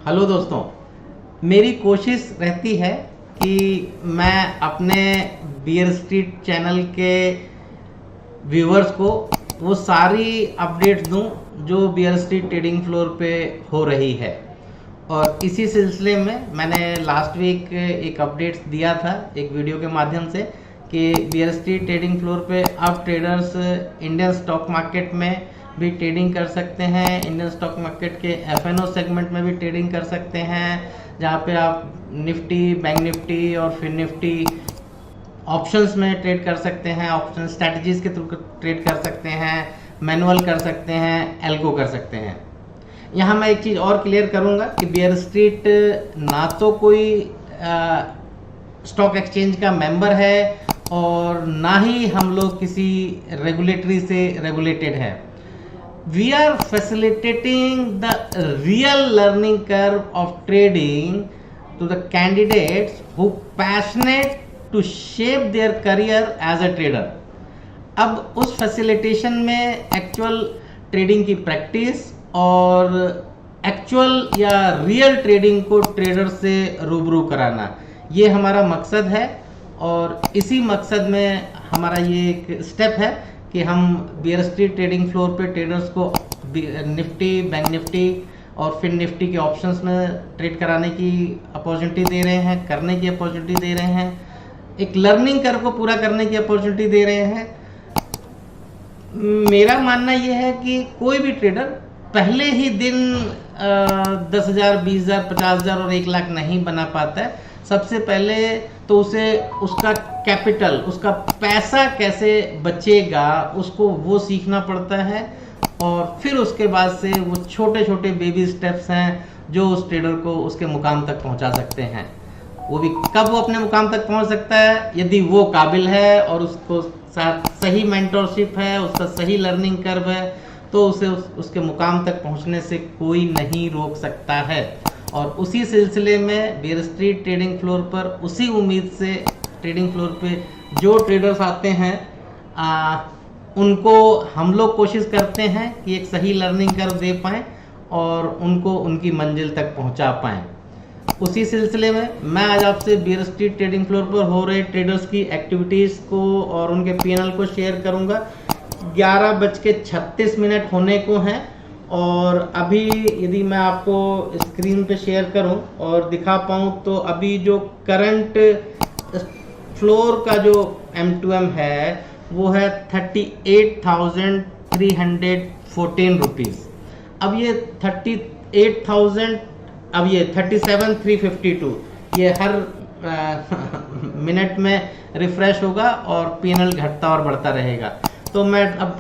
Hello दोस्तों, मेरी कोशिश रहती है कि मैं अपने बियर स्ट्रीट चैनल के व्यूवर्स को वो सारी अपडेट्स दूं जो बियर स्ट्रीट ट्रेडिंग फ्लोर पे हो रही है। और इसी सिलसिले में मैंने लास्ट वीक एक अपडेट्स दिया था एक वीडियो के माध्यम से कि बियर स्ट्रीट ट्रेडिंग फ्लोर पे अब ट्रेडर्स इंडियन स्टॉक मार्केट में भी ट्रेडिंग कर सकते हैं, इंडियन स्टॉक मार्केट के एफएनओ सेगमेंट में भी ट्रेडिंग कर सकते हैं, जहाँ पे आप निफ्टी, बैंक निफ्टी और फिर निफ्टी ऑप्शंस में ट्रेड कर सकते हैं, ऑप्शन स्ट्रैटेजीज के थ्रू ट्रेड कर सकते हैं, मैनुअल कर सकते हैं, एल्गो कर सकते हैं। यहाँ मैं एक चीज़ और क्लियर करूँगा कि बियर स्ट्रीट ना तो कोई स्टॉक एक्सचेंज का मेंबर है और ना ही हम लोग किसी रेगुलेटरी से रेगुलेटेड है। We are facilitating the real learning curve of trading to the candidates who passionate to shape their career as a trader। अब उस फैसिलिटेशन में एक्चुअल ट्रेडिंग की प्रैक्टिस और एक्चुअल या रियल ट्रेडिंग को ट्रेडर से रूबरू कराना, ये हमारा मकसद है। और इसी मकसद में हमारा ये एक स्टेप है कि हम बियर स्ट्रीट ट्रेडिंग फ्लोर पे ट्रेडर्स को निफ्टी, बैंक निफ्टी और फिर निफ्टी के ऑप्शंस में ट्रेड कराने की अपॉर्चुनिटी दे रहे हैं, करने की अपॉर्चुनिटी दे रहे हैं, एक लर्निंग कर्व को पूरा करने की अपॉर्चुनिटी दे रहे हैं। मेरा मानना यह है कि कोई भी ट्रेडर पहले ही दिन 10,000, 20,000, 50,000 और 1 लाख नहीं बना पाता है। सबसे पहले तो उसे उसका कैपिटल, उसका पैसा कैसे बचेगा, उसको वो सीखना पड़ता है। और फिर उसके बाद से वो छोटे छोटे बेबी स्टेप्स हैं जो उस ट्रेडर को उसके मुकाम तक पहुंचा सकते हैं। वो भी कब वो अपने मुकाम तक पहुंच सकता है, यदि वो काबिल है और उसको साथ सही मेंटरशिप है, उसका सही लर्निंग कर्व है, तो उसे उसके मुकाम तक पहुंचने से कोई नहीं रोक सकता है। और उसी सिलसिले में बियर स्ट्रीट ट्रेडिंग फ्लोर पर उसी उम्मीद से ट्रेडिंग फ्लोर पे जो ट्रेडर्स आते हैं उनको हम लोग कोशिश करते हैं कि एक सही लर्निंग कर्व दे पाएँ और उनको उनकी मंजिल तक पहुंचा पाएँ। उसी सिलसिले में मैं आज आपसे बियर स्ट्रीट ट्रेडिंग फ्लोर पर हो रहे ट्रेडर्स की एक्टिविटीज़ को और उनके पीएनएल को शेयर करूंगा। 11:36 होने को हैं और अभी यदि मैं आपको स्क्रीन पे शेयर करूं और दिखा पाऊं तो अभी जो करंट फ्लोर का जो M2M है वो है 38,314 रुपीज़। अब ये 38,000, अब ये 37,352, ये हर मिनट में रिफ्रेश होगा और पीएनएल घटता और बढ़ता रहेगा। तो मैं अब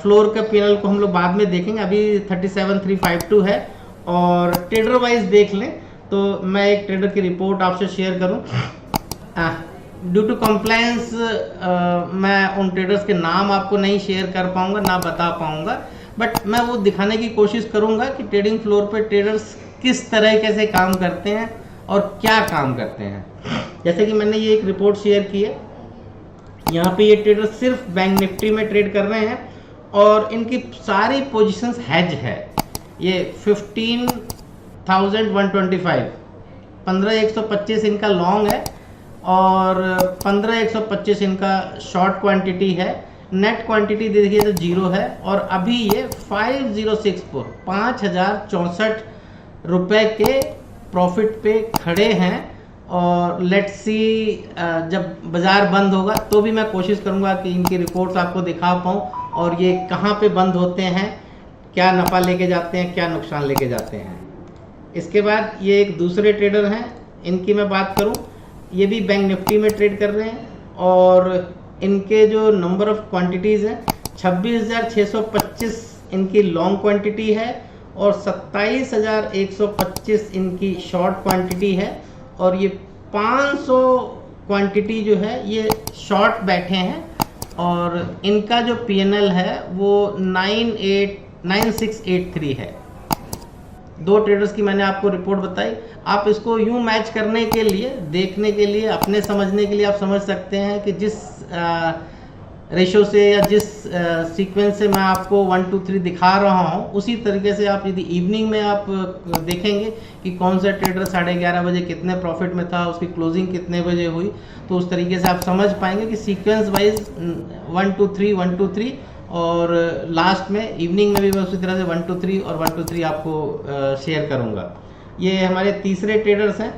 फ्लोर का पीएनएल को हम लोग बाद में देखेंगे, अभी 37,352 है। और ट्रेडर वाइज देख लें तो मैं एक ट्रेडर की रिपोर्ट आपसे शेयर करूं। ड्यू टू कंप्लायंस मैं उन ट्रेडर्स के नाम आपको नहीं शेयर कर पाऊंगा, ना बता पाऊंगा, बट मैं वो दिखाने की कोशिश करूंगा कि ट्रेडिंग फ्लोर पे ट्रेडर्स किस तरीके से काम करते हैं और क्या काम करते हैं। जैसे कि मैंने ये एक रिपोर्ट शेयर की है, यहाँ पे ये ट्रेडर सिर्फ बैंक निफ्टी में ट्रेड कर रहे हैं और इनकी सारी पोजीशंस हेज है। ये 15,125, 15,125 इनका लॉन्ग है और 15,125 इनका शॉर्ट क्वांटिटी है। नेट क्वांटिटी देखिए तो 0 है और अभी ये 5064, 5,064 रुपए के प्रॉफिट पे खड़े हैं। और लेट्स सी जब बाज़ार बंद होगा तो भी मैं कोशिश करूंगा कि इनकी रिपोर्ट्स आपको दिखा पाऊँ और ये कहाँ पे बंद होते हैं, क्या नफ़ा लेके जाते हैं, क्या नुकसान लेके जाते हैं। इसके बाद ये एक दूसरे ट्रेडर हैं, इनकी मैं बात करूं, ये भी बैंक निफ्टी में ट्रेड कर रहे हैं और इनके जो नंबर ऑफ क्वांटिटीज़ हैं 26,625 इनकी लॉन्ग क्वांटिटी है और 27,125 इनकी शॉर्ट क्वांटिटी है। और ये 500 क्वांटिटी जो है ये शॉर्ट बैठे हैं और इनका जो पीएनएल है वो 9683 है। दो ट्रेडर्स की मैंने आपको रिपोर्ट बताई। आप इसको यूं मैच करने के लिए, देखने के लिए, अपने समझने के लिए आप समझ सकते हैं कि जिस रेशो से या जिस सीक्वेंस से मैं आपको 1 2 3 दिखा रहा हूँ उसी तरीके से आप यदि इवनिंग में आप देखेंगे कि कौन सा ट्रेडर 11:30 बजे कितने प्रॉफिट में था, उसकी क्लोजिंग कितने बजे हुई, तो उस तरीके से आप समझ पाएंगे कि सीक्वेंस वाइज 1 2 3 1 2 3 और लास्ट में इवनिंग में भी मैं उसी तरह से 1 2 3 और 1 2 3 आपको शेयर करूँगा। ये हमारे तीसरे ट्रेडर्स हैं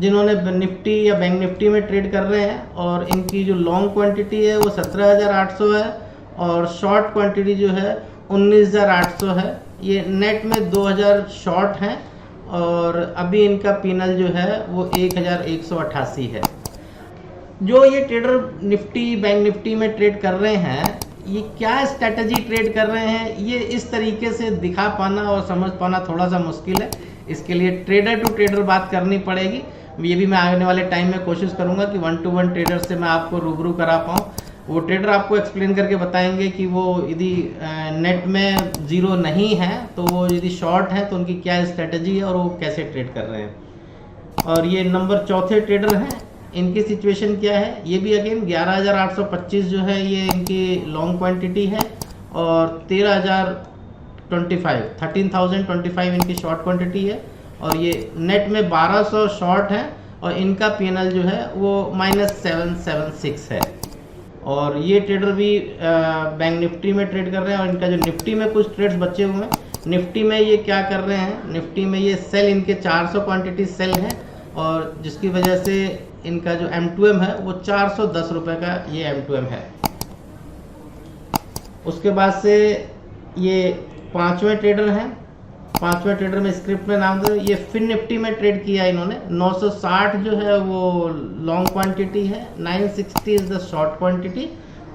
जिन्होंने निफ्टी या बैंक निफ्टी में ट्रेड कर रहे हैं और इनकी जो लॉन्ग क्वांटिटी है वो 17,800 है और शॉर्ट क्वांटिटी जो है 19,800 है। ये नेट में 2,000 शॉर्ट हैं और अभी इनका पीनल जो है वो 1,188 है। जो ये ट्रेडर निफ्टी बैंक निफ्टी में ट्रेड कर रहे हैं, ये क्या स्ट्रैटेजी ट्रेड कर रहे हैं, ये इस तरीके से दिखा पाना और समझ पाना थोड़ा सा मुश्किल है। इसके लिए ट्रेडर टू ट्रेडर बात करनी पड़ेगी। ये भी मैं आने वाले टाइम में कोशिश करूंगा कि 1 to 1 ट्रेडर से मैं आपको रूबरू करा पाऊँ। वो ट्रेडर आपको एक्सप्लेन करके बताएंगे कि वो यदि नेट में ज़ीरो नहीं है तो वो यदि शॉर्ट है तो उनकी क्या स्ट्रेटजी है और वो कैसे ट्रेड कर रहे हैं। और ये नंबर चौथे ट्रेडर हैं, इनकी सिचुएशन क्या है, ये भी अगेन 11,825 जो है ये इनकी लॉन्ग क्वांटिटी है और 13,025 इनकी शॉर्ट क्वांटिटी है और ये नेट में 1200 शॉर्ट है और इनका पीएनएल जो है वो -776 है। और ये ट्रेडर भी बैंक निफ्टी में ट्रेड कर रहे हैं और इनका जो निफ्टी में कुछ ट्रेड्स बचे हुए हैं, निफ्टी में ये क्या कर रहे हैं, निफ्टी में ये सेल इनके 400 क्वांटिटी सेल है और जिसकी वजह से इनका जो M2M है वो 410 रुपये का ये M2M है। उसके बाद से ये पांचवें ट्रेडर हैं, पांचवें ट्रेडर में स्क्रिप्ट में नाम दे, ये फिन निफ्टी में ट्रेड किया इन्होंने। 960 जो है वो लॉन्ग क्वांटिटी है, 960 इज द शॉर्ट क्वांटिटी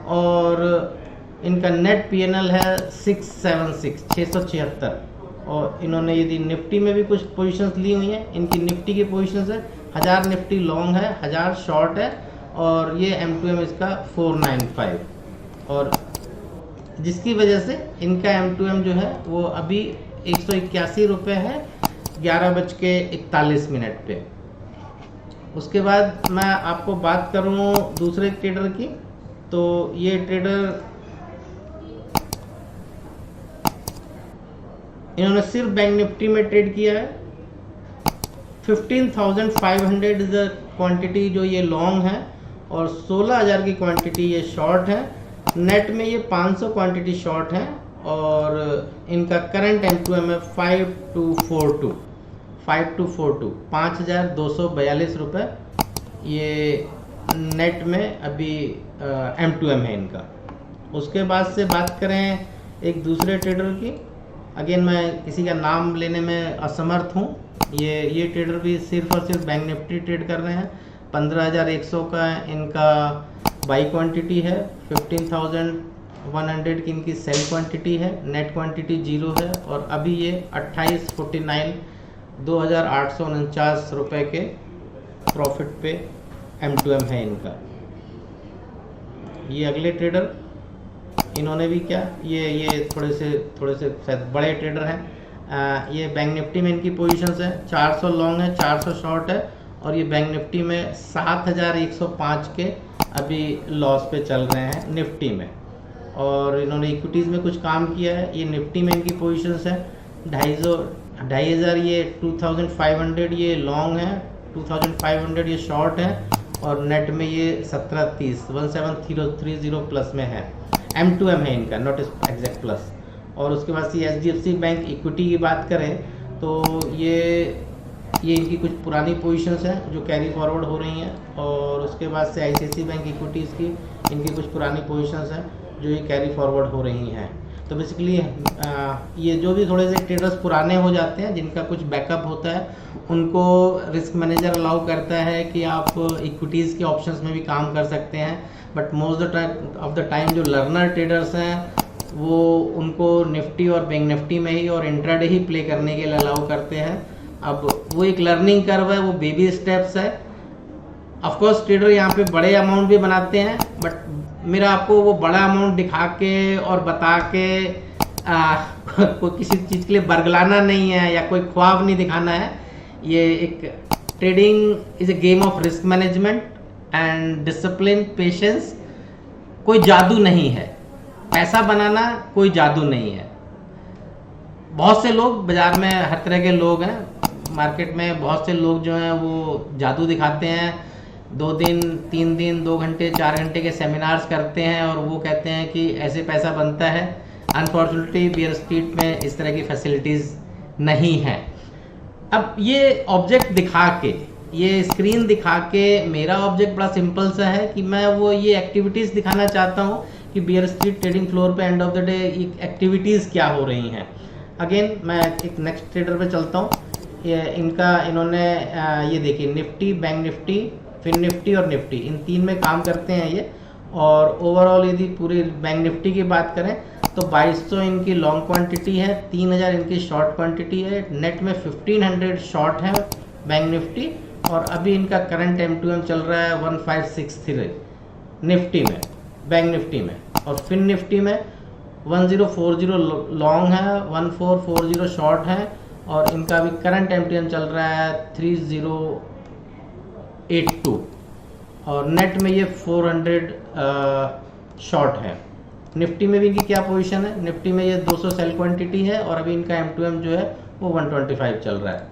और इनका नेट पीएनएल है 676 और इन्होंने यदि निफ्टी में भी कुछ पोजीशंस ली हुई हैं, इनकी निफ्टी की पोजीशंस है 1000 निफ्टी लॉन्ग है, 1000 शॉर्ट है और ये M2M इसका 495 और जिसकी वजह से इनका M2M जो है वो अभी 181 रुपये है 11:41 पे। उसके बाद मैं आपको बात करूं दूसरे ट्रेडर की, तो ये ट्रेडर इन्होंने सिर्फ बैंक निफ्टी में ट्रेड किया है। 15,500 इज द क्वांटिटी जो ये लॉन्ग है और 16,000 की क्वांटिटी ये शॉर्ट है। नेट में ये 500 क्वांटिटी शॉर्ट है और इनका करंट M2M है 5242 5,242 रुपये ये नेट में अभी M2M है इनका। उसके बाद से बात करें एक दूसरे ट्रेडर की, अगेन मैं किसी का नाम लेने में असमर्थ हूँ। ये ट्रेडर भी सिर्फ और सिर्फ बैंक निफ्टी ट्रेड कर रहे हैं। 15,100 का इनका बाई क्वांटिटी है, 15,100 की इनकी सेल क्वांटिटी है, नेट क्वांटिटी 0 है और अभी ये 2849 2,849 रुपये के प्रॉफिट पे M2M है इनका। ये अगले ट्रेडर, इन्होंने भी क्या, ये थोड़े से शायद बड़े ट्रेडर हैं। ये बैंक निफ्टी में इनकी पोजीशंस है, 400 लॉन्ग है, 400 शॉर्ट है और ये बैंक निफ्टी में 7,105 के अभी लॉस पे चल रहे हैं निफ्टी में। और इन्होंने इक्विटीज़ में कुछ काम किया है। ये निफ्टी में इनकी पोजीशंस है 2,500, ये 2,500 ये लॉन्ग है, 2,500 ये शॉर्ट है और नेट में ये 1730 प्लस में है। M2M है इनका, नॉट एग्जैक्ट प्लस। और उसके बाद से HDFC बैंक इक्विटी की बात करें तो ये इनकी कुछ पुरानी पोजीशंस हैं जो कैरी फॉरवर्ड हो रही हैं और उसके बाद से ICICI बैंक इक्विटीज़ की इनकी कुछ पुरानी पोजीशंस हैं जो ये कैरी फॉरवर्ड हो रही हैं। तो बेसिकली ये जो भी थोड़े से ट्रेडर्स पुराने हो जाते हैं जिनका कुछ बैकअप होता है, उनको रिस्क मैनेजर अलाउ करता है कि आप इक्विटीज़ के ऑप्शंस में भी काम कर सकते हैं। But most of the time जो लर्नर ट्रेडर्स हैं वो उनको निफ्टी और बैंक निफ्टी में ही और इंट्राडे ही प्ले करने के लिए अलाउ करते हैं। अब वो एक लर्निंग कर्व है, वो बेबी स्टेप्स है। ऑफ कोर्स ट्रेडर यहाँ पे बड़े अमाउंट भी बनाते हैं, बट मेरा आपको वो बड़ा अमाउंट दिखा के और बता के कोई किसी चीज़ के लिए बरगलाना नहीं है या कोई ख्वाब नहीं दिखाना है। ये एक trading is a game of risk management and discipline, patience. कोई जादू नहीं है, पैसा बनाना कोई जादू नहीं है। बहुत से लोग बाजार में, हर तरह के लोग हैं मार्केट में, बहुत से लोग जो हैं वो जादू दिखाते हैं, 2 दिन 3 दिन 2 घंटे 4 घंटे के सेमिनार्स करते हैं और वो कहते हैं कि ऐसे पैसा बनता है। अनफॉर्चुनेटली बियर स्ट्रीट में इस तरह की फैसिलिटीज़ नहीं है। अब ये ऑब्जेक्ट दिखा के, ये स्क्रीन दिखा के, मेरा ऑब्जेक्ट बड़ा सिंपल सा है कि मैं वो ये एक्टिविटीज़ दिखाना चाहता हूँ कि बियर स्ट्रीट ट्रेडिंग फ्लोर पे end of the day activities क्या हो रही हैं। अगेन मैं एक नेक्स्ट ट्रेडर पे चलता हूँ। इन्होंने ये देखिए, निफ्टी, बैंक निफ्टी, फिन निफ्टी और निफ्टी, इन 3 में काम करते हैं ये। और ओवरऑल यदि पूरी बैंक निफ्टी की बात करें तो 2200 इनकी लॉन्ग क्वांटिटी है, 3000 इनकी शॉर्ट क्वांटिटी है, नेट में 1500 शॉर्ट है बैंक निफ्टी। और अभी इनका करंट M2M चल रहा है 1563 निफ्टी में, बैंक निफ्टी में। और फिन निफ्टी में 1040 लॉन्ग है, 1440 शॉर्ट है। और इनका अभी करंट M2M चल रहा है 3082 और नेट में ये 400 शॉर्ट है। निफ्टी में भी इनकी क्या पोजीशन है, निफ्टी में ये 200 सेल क्वांटिटी है और अभी इनका M2M जो है वो 125 चल रहा है।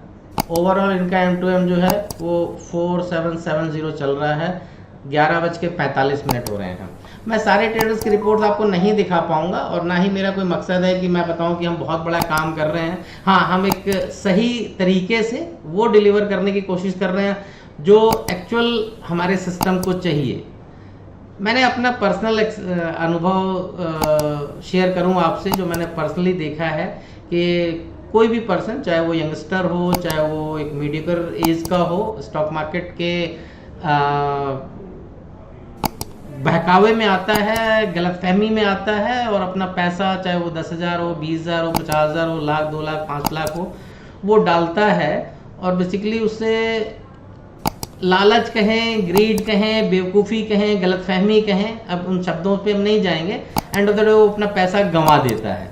ओवरऑल इनका M2M जो है वो 4770 चल रहा है। 11:45 हो रहे हैं। मैं सारे ट्रेडर्स की रिपोर्ट्स आपको नहीं दिखा पाऊंगा और ना ही मेरा कोई मकसद है कि मैं बताऊं कि हम बहुत बड़ा काम कर रहे हैं। हाँ, हम एक सही तरीके से वो डिलीवर करने की कोशिश कर रहे हैं जो एक्चुअल हमारे सिस्टम को चाहिए। मैंने अपना पर्सनल अनुभव शेयर करूं आपसे, जो मैंने पर्सनली देखा है कि कोई भी पर्सन, चाहे वो यंगस्टर हो, चाहे वो एक मीडियम एज का हो, स्टॉक मार्केट के बहकावे में आता है, गलतफहमी में आता है और अपना पैसा, चाहे वो 10,000 हो, 20,000 हो, 50,000 हो, लाख, 2 लाख, 5 लाख हो, वो डालता है और बेसिकली उससे लालच कहें, ग्रीड कहें, बेवकूफ़ी कहें, गलतफहमी कहें, अब उन शब्दों पे हम नहीं जाएंगे। एंड ऑफ द डे वो अपना पैसा गंवा देता है।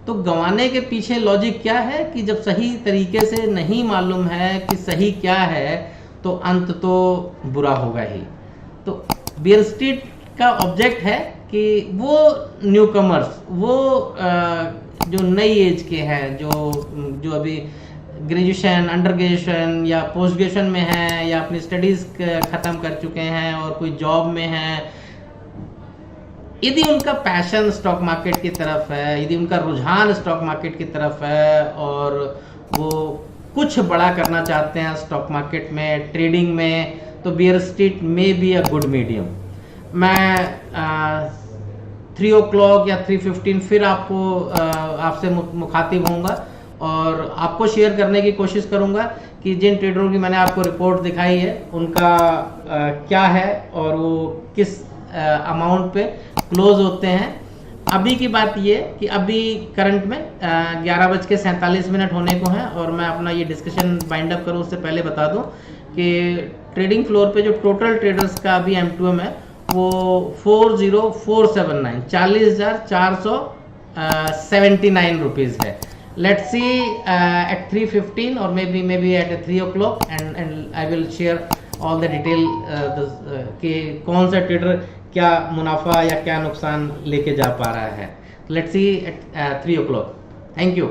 तो गंवाने के पीछे लॉजिक क्या है कि जब सही तरीके से नहीं मालूम है कि सही क्या है तो अंत तो बुरा होगा ही। तो बियर स्ट्रीट का ऑब्जेक्ट है कि वो न्यू कमर्स, वो जो नई एज के हैं, जो अभी ग्रेजुएशन, अंडर ग्रेजुएशन या पोस्ट ग्रेजुएशन में हैं या अपनी स्टडीज़ ख़त्म कर चुके हैं और कोई जॉब में हैं, यदि उनका पैशन स्टॉक मार्केट की तरफ है, यदि उनका रुझान स्टॉक मार्केट की तरफ है और वो कुछ बड़ा करना चाहते हैं स्टॉक मार्केट में, ट्रेडिंग में, तो बियर स्ट्रीट में बी अ गुड मीडियम। मैं 3 o'clock या 3:15 फिर आपसे मुखातिब होऊंगा और आपको शेयर करने की कोशिश करूंगा कि जिन ट्रेडरों की मैंने आपको रिपोर्ट दिखाई है उनका क्या है और वो किस अमाउंट पे क्लोज होते हैं। अभी की बात ये कि अभी करंट में 11:47 होने को हैं और मैं अपना ये डिस्कशन बाइंड अप करूँ उससे पहले बता दूं कि ट्रेडिंग फ्लोर पे जो टोटल ट्रेडर्स का अभी M2M है वो 40,479 40,479 रुपीज़ है। लेट्स सी एट 3:15 और maybe at 3 o'clock and I will share all the detail कि कौन सा ट्रेडर क्या मुनाफा या क्या नुकसान लेके जा पा रहा है। Let's see at 3 o'clock। Thank you.